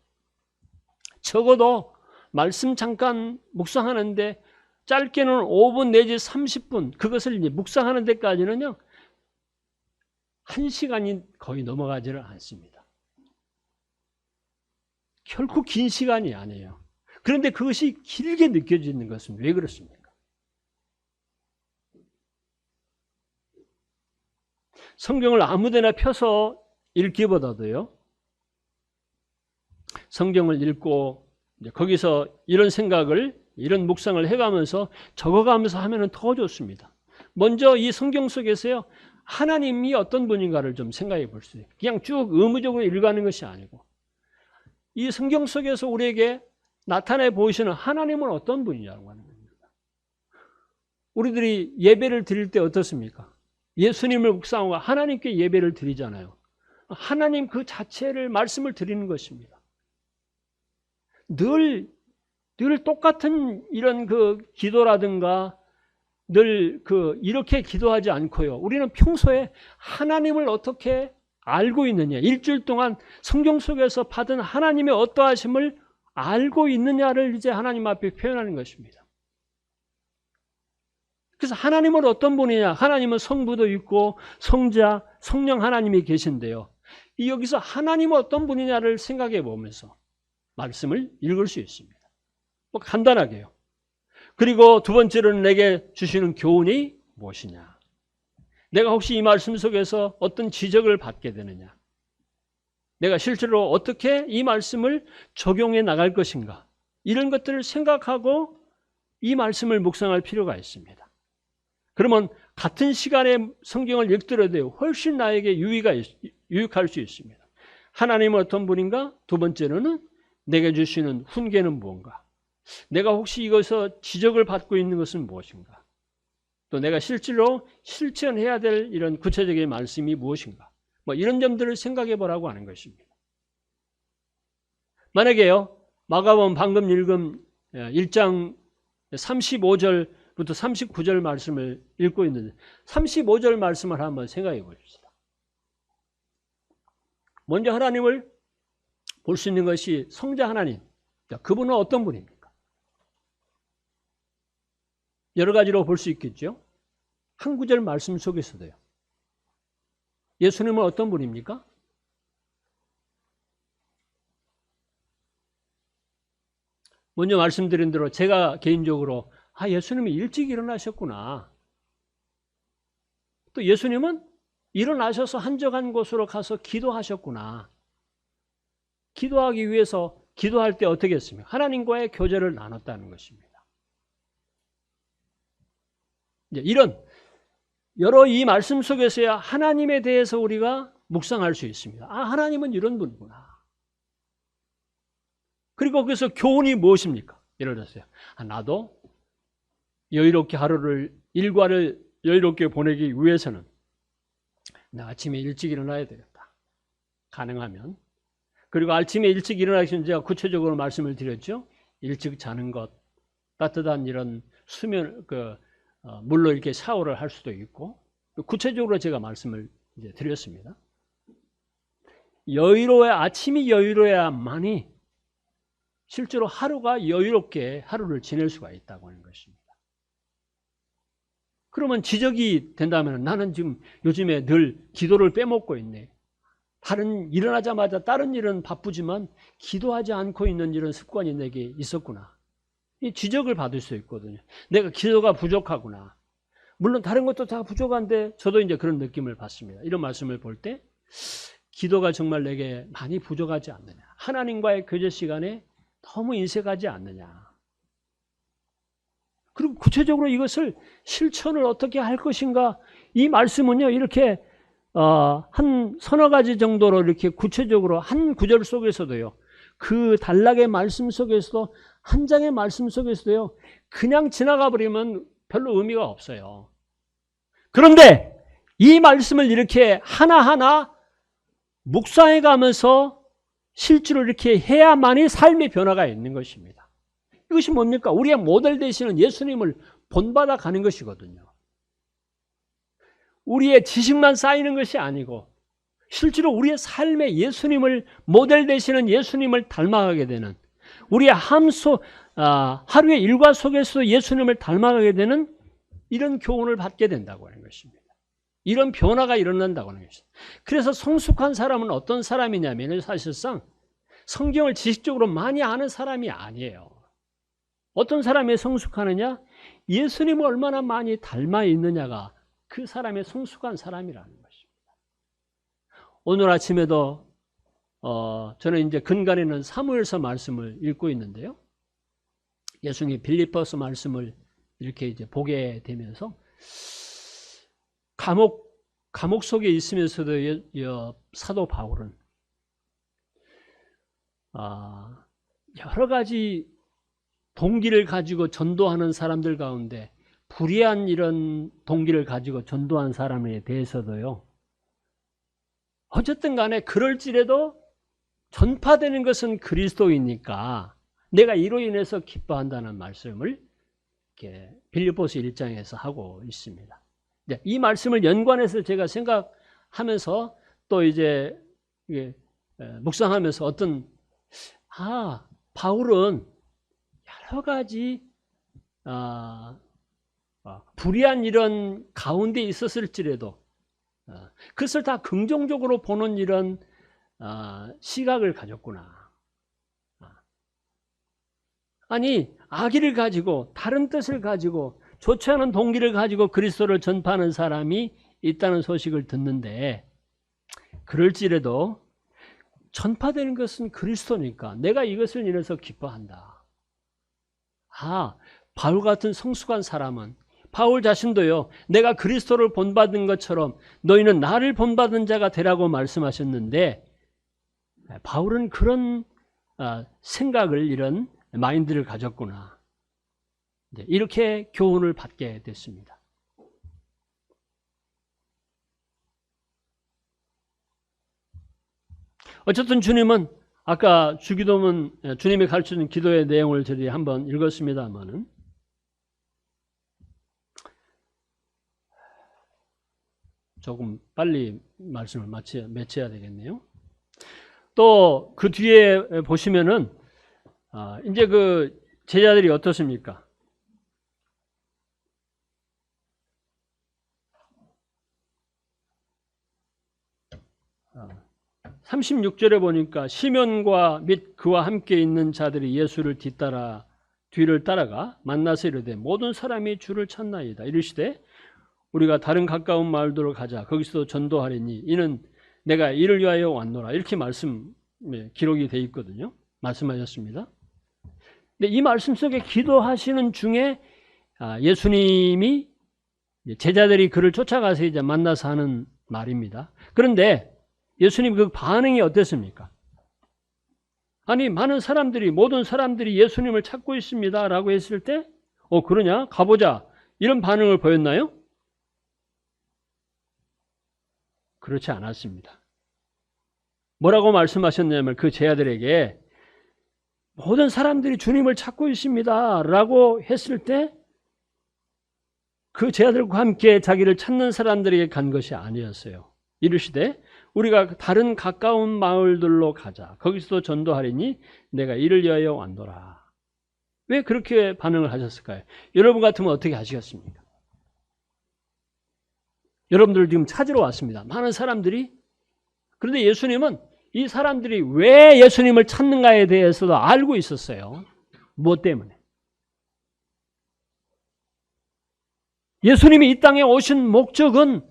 적어도 말씀 잠깐 묵상하는데 짧게는 5분 내지 30분, 그것을 이제 묵상하는 데까지는요 1시간이 거의 넘어가지를 않습니다. 결코 긴 시간이 아니에요. 그런데 그것이 길게 느껴지는 것은 왜 그렇습니까? 성경을 아무데나 펴서 읽기보다도요, 성경을 읽고 거기서 이런 생각을, 이런 묵상을 해가면서 적어가면서 하면 더 좋습니다. 먼저 이 성경 속에서요, 하나님이 어떤 분인가를 좀 생각해 볼 수 있어요. 그냥 쭉 의무적으로 읽어가는 것이 아니고, 이 성경 속에서 우리에게 나타내 보이시는 하나님은 어떤 분이냐고 하는 겁니다. 우리들이 예배를 드릴 때 어떻습니까? 예수님을 묵상하고 하나님께 예배를 드리잖아요. 하나님 그 자체를 말씀을 드리는 것입니다. 늘 똑같은 이런 그 기도라든가 늘 이렇게 기도하지 않고요. 우리는 평소에 하나님을 어떻게 알고 있느냐, 일주일 동안 성경 속에서 받은 하나님의 어떠하심을 알고 있느냐를 이제 하나님 앞에 표현하는 것입니다. 그래서 하나님은 어떤 분이냐? 하나님은 성부도 있고 성자, 성령 하나님이 계신데요. 여기서 하나님은 어떤 분이냐를 생각해 보면서 말씀을 읽을 수 있습니다. 간단하게요. 그리고 두 번째로는 내게 주시는 교훈이 무엇이냐? 내가 혹시 이 말씀 속에서 어떤 지적을 받게 되느냐? 내가 실제로 어떻게 이 말씀을 적용해 나갈 것인가? 이런 것들을 생각하고 이 말씀을 묵상할 필요가 있습니다. 그러면 같은 시간에 성경을 읽더라도 훨씬 나에게 유익할 수 있습니다. 하나님은 어떤 분인가? 두 번째로는 내게 주시는 훈계는 무언가? 내가 혹시 이것에서 지적을 받고 있는 것은 무엇인가? 또 내가 실제로 실천해야 될 이런 구체적인 말씀이 무엇인가? 이런 점들을 생각해 보라고 하는 것입니다. 만약에요, 마가복음 방금 읽은 1장 35절부터 39절 말씀을 읽고 있는데 35절 말씀을 한번 생각해 보십시다. 먼저 하나님을 볼 수 있는 것이 성자 하나님. 그분은 어떤 분입니까? 여러 가지로 볼 수 있겠죠. 한 구절 말씀 속에서도요. 예수님은 어떤 분입니까? 먼저 말씀드린 대로 제가 개인적으로 예수님이 일찍 일어나셨구나. 또 예수님은 일어나셔서 한적한 곳으로 가서 기도하셨구나. 기도하기 위해서 기도할 때 어떻게 했습니까? 하나님과의 교제를 나눴다는 것입니다. 이제 여러 이 말씀 속에서야 하나님에 대해서 우리가 묵상할 수 있습니다. 아, 하나님은 이런 분이구나. 그리고 거기서 교훈이 무엇입니까? 예를 들어서 나도 여유롭게 일과를 여유롭게 보내기 위해서는 나 아침에 일찍 일어나야 되겠다. 가능하면. 그리고 아침에 일찍 일어나기 전에 제가 구체적으로 말씀을 드렸죠. 일찍 자는 것, 따뜻한 이런 수면, 물로 이렇게 샤워를 할 수도 있고, 구체적으로 제가 말씀을 이제 드렸습니다. 아침이 여유로워야만이 실제로 하루가 여유롭게 하루를 지낼 수가 있다고 하는 것입니다. 그러면 지적이 된다면 나는 지금 요즘에 늘 기도를 빼먹고 있네. 일어나자마자 다른 일은 바쁘지만 기도하지 않고 있는 이런 습관이 내게 있었구나. 이 지적을 받을 수 있거든요. 내가 기도가 부족하구나. 물론 다른 것도 다 부족한데 저도 이제 그런 느낌을 받습니다. 이런 말씀을 볼 때 기도가 정말 내게 많이 부족하지 않느냐. 하나님과의 교제 시간에 너무 인색하지 않느냐. 그리고 구체적으로 이것을 실천을 어떻게 할 것인가. 이 말씀은요, 이렇게 한 서너 가지 정도로 이렇게 구체적으로 한 구절 속에서도요, 그 단락의 말씀 속에서도 한 장의 말씀 속에서도요, 그냥 지나가 버리면 별로 의미가 없어요. 그런데 이 말씀을 이렇게 하나하나 묵상해 가면서 실제로 이렇게 해야만이 삶의 변화가 있는 것입니다. 이것이 뭡니까? 우리의 모델 되시는 예수님을 본받아 가는 것이거든요. 우리의 지식만 쌓이는 것이 아니고 실제로 우리의 삶에 예수님을 모델 되시는 예수님을 닮아가게 되는 우리의 하루의 일과 속에서 예수님을 닮아가게 되는 이런 교훈을 받게 된다고 하는 것입니다. 이런 변화가 일어난다고 하는 것입니다. 그래서 성숙한 사람은 어떤 사람이냐면 사실상 성경을 지식적으로 많이 아는 사람이 아니에요. 어떤 사람이 성숙하느냐? 예수님을 얼마나 많이 닮아 있느냐가 그 사람의 성숙한 사람이라는 것입니다. 오늘 아침에도 저는 이제 근간에는 사무엘서 말씀을 읽고 있는데요. 예수님이 빌립보서 말씀을 이렇게 이제 보게 되면서 감옥 속에 있으면서도 사도 바울은 여러 가지 동기를 가지고 전도하는 사람들 가운데 불의한 이런 동기를 가지고 전도한 사람에 대해서도요, 어쨌든 간에 그럴지라도 전파되는 것은 그리스도이니까 내가 이로 인해서 기뻐한다는 말씀을 이렇게 빌립보서 1장에서 하고 있습니다. 이 말씀을 연관해서 제가 생각하면서 또 이제 묵상하면서 바울은 여러 가지 불의한 이런 가운데 있었을지라도 그것을 다 긍정적으로 보는 이런 시각을 가졌구나. 아니, 악의를 가지고 다른 뜻을 가지고 좋지 않은 동기를 가지고 그리스도를 전파하는 사람이 있다는 소식을 듣는데 그럴지라도 전파되는 것은 그리스도니까 내가 이것을 인해서 기뻐한다. 바울 같은 성숙한 사람은 바울 자신도요, 내가 그리스도를 본받은 것처럼 너희는 나를 본받은 자가 되라고 말씀하셨는데 바울은 그런 생각을 이런 마인드를 가졌구나. 이렇게 교훈을 받게 됐습니다. 어쨌든 주님은 아까 주기도문 주님이 가르쳐준 기도의 내용을 저희 한번 읽었습니다만은 조금 빨리 말씀을 맺혀야 되겠네요. 또 그 뒤에 보시면은 이제 그 제자들이 어떻습니까? 36절에 보니까 시몬과 및 그와 함께 있는 자들이 예수를 뒤를 따라가 만나서 이르되 모든 사람이 주를 찾나이다. 이르시되 우리가 다른 가까운 마을들로 가자. 거기서도 전도하리니 이는 내가 이를 위하여 왔노라. 이렇게 기록이 되어 있거든요. 말씀하셨습니다. 근데 이 말씀 속에 기도하시는 중에 예수님이 제자들이 그를 쫓아가서 이제 만나서 하는 말입니다. 그런데 예수님 그 반응이 어땠습니까? 아니, 많은 사람들이, 모든 사람들이 예수님을 찾고 있습니다 라고 했을 때 그러냐? 가보자. 이런 반응을 보였나요? 그렇지 않았습니다. 뭐라고 말씀하셨냐면 그 제자들에게 모든 사람들이 주님을 찾고 있습니다 라고 했을 때 그 제자들과 함께 자기를 찾는 사람들에게 간 것이 아니었어요. 이르시되 우리가 다른 가까운 마을들로 가자. 거기서도 전도하리니 내가 이를 위하여 왔노라. 왜 그렇게 반응을 하셨을까요? 여러분 같으면 어떻게 하시겠습니까? 여러분들 지금 찾으러 왔습니다. 많은 사람들이. 그런데 예수님은 이 사람들이 왜 예수님을 찾는가에 대해서도 알고 있었어요. 무엇 때문에? 예수님이 이 땅에 오신 목적은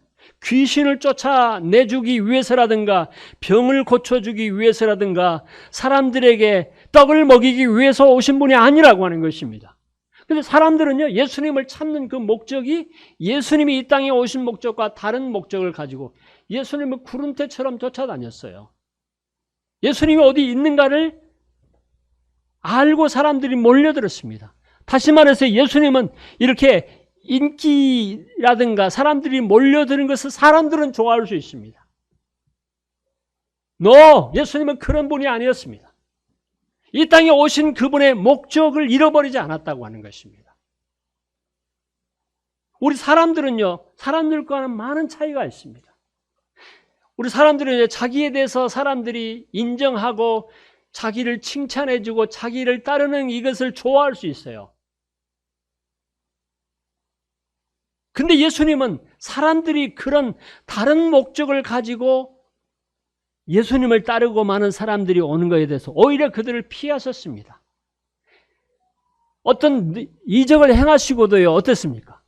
귀신을 쫓아내주기 위해서라든가 병을 고쳐주기 위해서라든가 사람들에게 떡을 먹이기 위해서 오신 분이 아니라고 하는 것입니다. 그런데 사람들은요, 예수님을 찾는 그 목적이 예수님이 이 땅에 오신 목적과 다른 목적을 가지고 예수님을 구름대처럼 쫓아다녔어요. 예수님이 어디 있는가를 알고 사람들이 몰려들었습니다. 다시 말해서 예수님은 이렇게 인기라든가 사람들이 몰려드는 것을 사람들은 좋아할 수 있습니다. 예수님은 그런 분이 아니었습니다. 이 땅에 오신 그분의 목적을 잃어버리지 않았다고 하는 것입니다. 우리 사람들은요, 사람들과는 많은 차이가 있습니다. 우리 사람들은 자기에 대해서 사람들이 인정하고 자기를 칭찬해주고 자기를 따르는 이것을 좋아할 수 있어요. 근데 예수님은 사람들이 그런 다른 목적을 가지고 예수님을 따르고 많은 사람들이 오는 것에 대해서 오히려 그들을 피하셨습니다. 어떤 이적을 행하시고도요, 어땠습니까?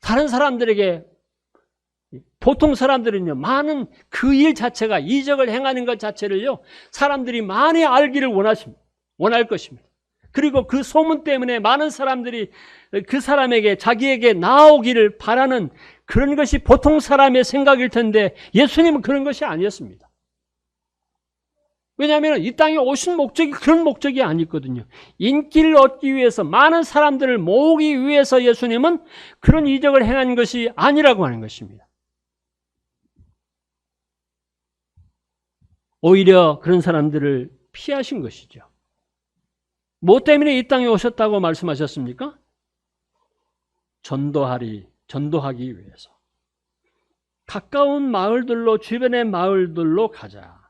다른 사람들에게, 보통 사람들은요, 많은 그 일 자체가, 이적을 행하는 것 자체를요, 사람들이 많이 알기를 원할 것입니다. 그리고 그 소문 때문에 많은 사람들이 그 사람에게, 자기에게 나오기를 바라는 그런 것이 보통 사람의 생각일 텐데 예수님은 그런 것이 아니었습니다. 왜냐하면 이 땅에 오신 목적이 그런 목적이 아니거든요. 인기를 얻기 위해서, 많은 사람들을 모으기 위해서 예수님은 그런 이적을 행한 것이 아니라고 하는 것입니다. 오히려 그런 사람들을 피하신 것이죠. 뭐 때문에 이 땅에 오셨다고 말씀하셨습니까? 전도하기 위해서. 가까운 마을들로, 주변의 마을들로 가자.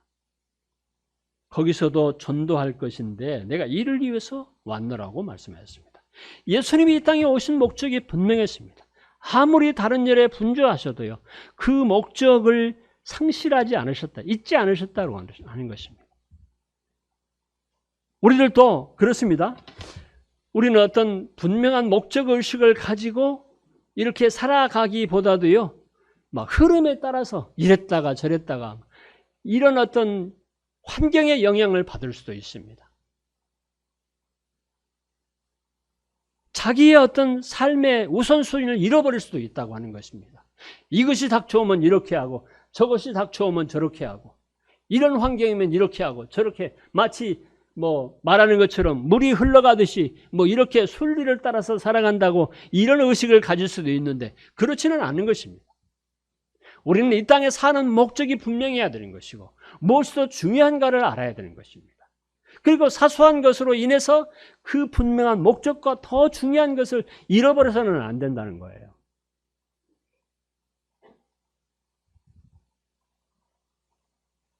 거기서도 전도할 것인데 내가 이를 위해서 왔노라고 말씀하셨습니다. 예수님이 이 땅에 오신 목적이 분명했습니다. 아무리 다른 일에 분주하셔도요, 그 목적을 상실하지 않으셨다, 잊지 않으셨다고 하는 것입니다. 우리들도 그렇습니다. 우리는 어떤 분명한 목적의식을 가지고 이렇게 살아가기보다도요, 막 흐름에 따라서 이랬다가 저랬다가 이런 어떤 환경의 영향을 받을 수도 있습니다. 자기의 어떤 삶의 우선순위를 잃어버릴 수도 있다고 하는 것입니다. 이것이 닥쳐오면 이렇게 하고 저것이 닥쳐오면 저렇게 하고 이런 환경이면 이렇게 하고 저렇게 마치 말하는 것처럼 물이 흘러가듯이 이렇게 순리를 따라서 살아간다고 이런 의식을 가질 수도 있는데 그렇지는 않은 것입니다. 우리는 이 땅에 사는 목적이 분명해야 되는 것이고 무엇이 더 중요한가를 알아야 되는 것입니다. 그리고 사소한 것으로 인해서 그 분명한 목적과 더 중요한 것을 잃어버려서는 안 된다는 거예요.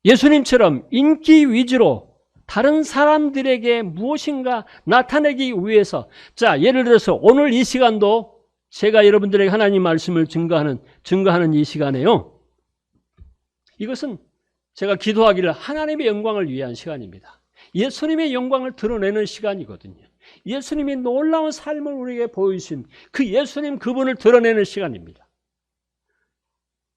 예수님처럼 인기 위주로 다른 사람들에게 무엇인가 나타내기 위해서, 예를 들어서 오늘 이 시간도 제가 여러분들에게 하나님 말씀을 증거하는 이 시간에요, 이것은 제가 기도하기를 하나님의 영광을 위한 시간입니다. 예수님의 영광을 드러내는 시간이거든요. 예수님이 놀라운 삶을 우리에게 보이신 그 예수님 그분을 드러내는 시간입니다.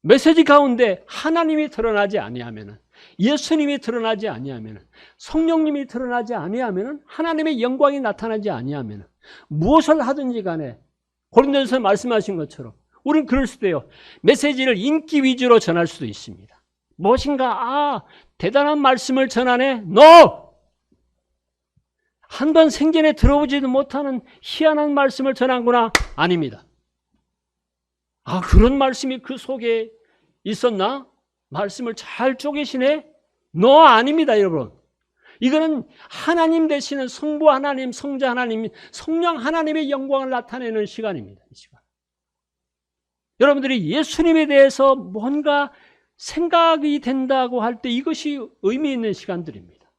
메시지 가운데 하나님이 드러나지 아니하면은, 예수님이 드러나지 아니하면은, 성령님이 드러나지 아니하면은, 하나님의 영광이 나타나지 아니하면은 무엇을 하든지 간에 고린도전서 말씀하신 것처럼 우리는 그럴 수도 해요. 메시지를 인기 위주로 전할 수도 있습니다. 무엇인가, 대단한 말씀을 전하네? NO! 한 번 생전에 들어보지도 못하는 희한한 말씀을 전한구나? 아닙니다. 그런 말씀이 그 속에 있었나? 말씀을 잘 쪼개시네? NO! 아닙니다, 여러분. 이거는 하나님 되시는 성부 하나님, 성자 하나님, 성령 하나님의 영광을 나타내는 시간입니다. 이 시간. 여러분들이 예수님에 대해서 뭔가 생각이 된다고 할 때 이것이 의미 있는 시간들입니다.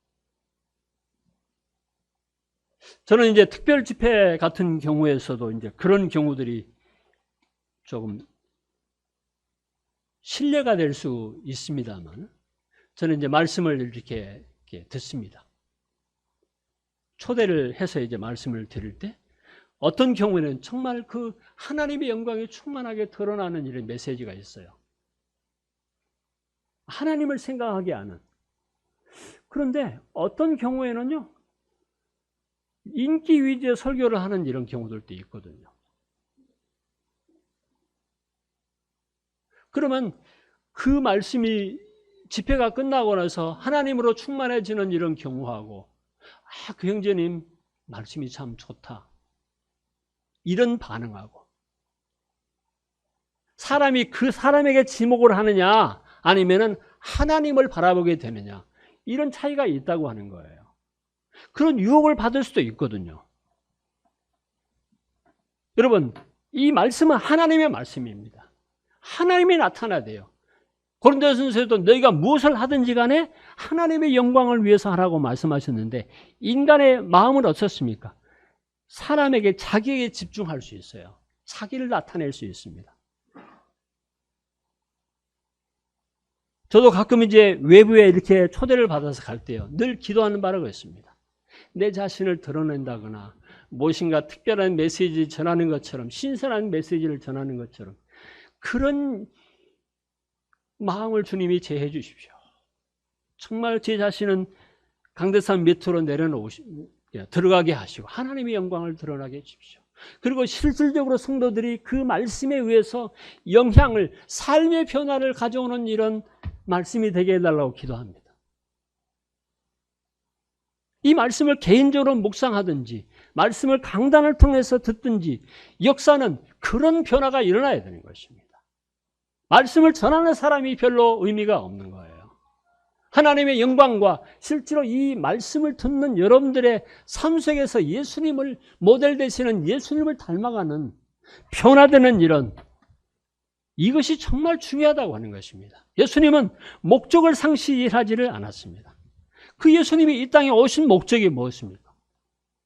저는 이제 특별 집회 같은 경우에서도 이제 그런 경우들이 조금 신뢰가 될 수 있습니다만, 저는 이제 말씀을 이렇게 듣습니다. 초대를 해서 이제 말씀을 드릴 때 어떤 경우에는 정말 그 하나님의 영광이 충만하게 드러나는 이런 메시지가 있어요. 하나님을 생각하게 하는. 그런데 어떤 경우에는요, 인기 위주의 설교를 하는 이런 경우들도 있거든요. 그러면 그 말씀이 집회가 끝나고 나서 하나님으로 충만해지는 이런 경우하고, 그 형제님 말씀이 참 좋다, 이런 반응하고, 사람이 그 사람에게 지목을 하느냐 아니면은 하나님을 바라보게 되느냐, 이런 차이가 있다고 하는 거예요. 그런 유혹을 받을 수도 있거든요. 여러분, 이 말씀은 하나님의 말씀입니다. 하나님이 나타나대요. 고린도전서에도 너희가 무엇을 하든지 간에 하나님의 영광을 위해서 하라고 말씀하셨는데, 인간의 마음은 어떻습니까? 사람에게, 자기에게 집중할 수 있어요. 자기를 나타낼 수 있습니다. 저도 가끔 이제 외부에 이렇게 초대를 받아서 갈 때요, 늘 기도하는 바라고 있습니다. 내 자신을 드러낸다거나 무엇인가 특별한 메시지 전하는 것처럼, 신선한 메시지를 전하는 것처럼, 그런 마음을 주님이 제해 주십시오. 정말 제 자신은 강대산 밑으로 들어가게 하시고 하나님의 영광을 드러나게 해주십시오. 그리고 실질적으로 성도들이 그 말씀에 의해서 영향을, 삶의 변화를 가져오는 이런 말씀이 되게 해달라고 기도합니다. 이 말씀을 개인적으로 묵상하든지 말씀을 강단을 통해서 듣든지, 역사는 그런 변화가 일어나야 되는 것입니다. 말씀을 전하는 사람이 별로 의미가 없는 거예요. 하나님의 영광과 실제로 이 말씀을 듣는 여러분들의 삶 속에서 예수님을 모델 되시는, 예수님을 닮아가는, 변화되는 이것이 정말 중요하다고 하는 것입니다. 예수님은 목적을 상실하지를 않았습니다. 그 예수님이 이 땅에 오신 목적이 무엇입니까?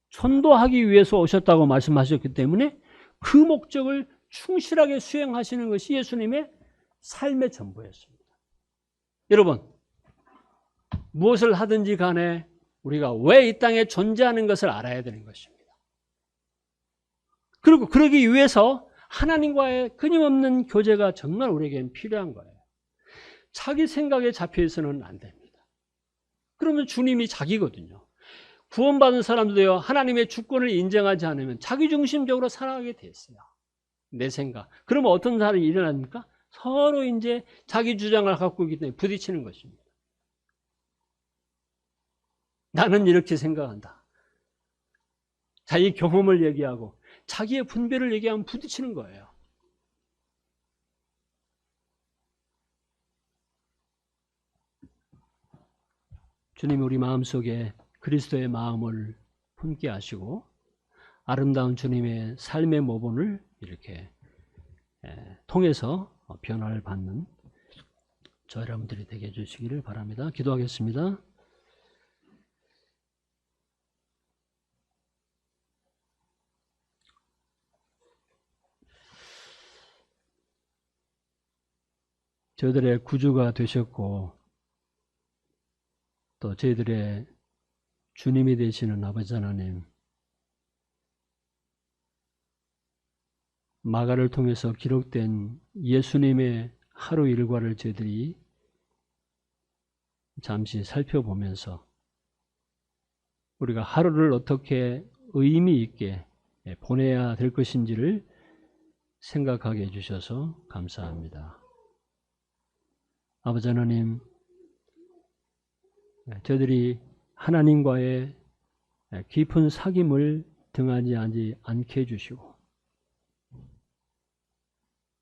전도하기 위해서 오셨다고 말씀하셨기 때문에 그 목적을 충실하게 수행하시는 것이 예수님의 삶의 전부였습니다. 여러분, 무엇을 하든지 간에 우리가 왜 이 땅에 존재하는 것을 알아야 되는 것입니다. 그리고 그러기 위해서 하나님과의 끊임없는 교제가 정말 우리에게는 필요한 거예요. 자기 생각에 잡혀있어서는 안 됩니다. 그러면 주님이 자기거든요. 구원받은 사람들도요, 하나님의 주권을 인정하지 않으면 자기중심적으로 살아가게 돼 있어요. 내 생각. 그러면 어떤 사람이 일어납니까? 서로 이제 자기 주장을 갖고 있기 때문에 부딪히는 것입니다. 나는 이렇게 생각한다. 자기 경험을 얘기하고 자기의 분별을 얘기하면 부딪히는 거예요. 주님, 우리 마음속에 그리스도의 마음을 품게 하시고 아름다운 주님의 삶의 모본을 이렇게 통해서 변화를 받는 저 여러분들이 되게 해주시기를 바랍니다. 기도하겠습니다. 저희들의 구주가 되셨고 또 저희들의 주님이 되시는 아버지 하나님, 마가를 통해서 기록된 예수님의 하루 일과를 저희들이 잠시 살펴보면서 우리가 하루를 어떻게 의미 있게 보내야 될 것인지를 생각하게 해주셔서 감사합니다. 아버지 하나님, 저희들이 하나님과의 깊은 사귐을 등하지 않게 해주시고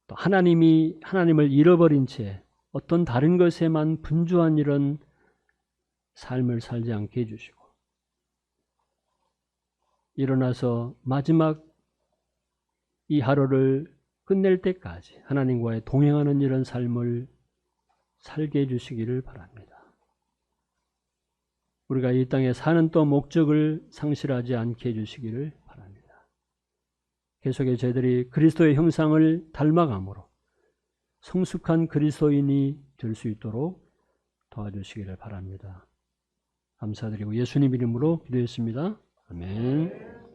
또 하나님을 잃어버린 채 어떤 다른 것에만 분주한 이런 삶을 살지 않게 해주시고 일어나서 마지막 이 하루를 끝낼 때까지 하나님과의 동행하는 이런 삶을 살게 해주시기를 바랍니다. 우리가 이 땅에 사는 또 목적을 상실하지 않게 해주시기를 바랍니다. 계속해 저희들이 그리스도의 형상을 닮아감으로 성숙한 그리스도인이 될 수 있도록 도와주시기를 바랍니다. 감사드리고 예수님 이름으로 기도했습니다. 아멘.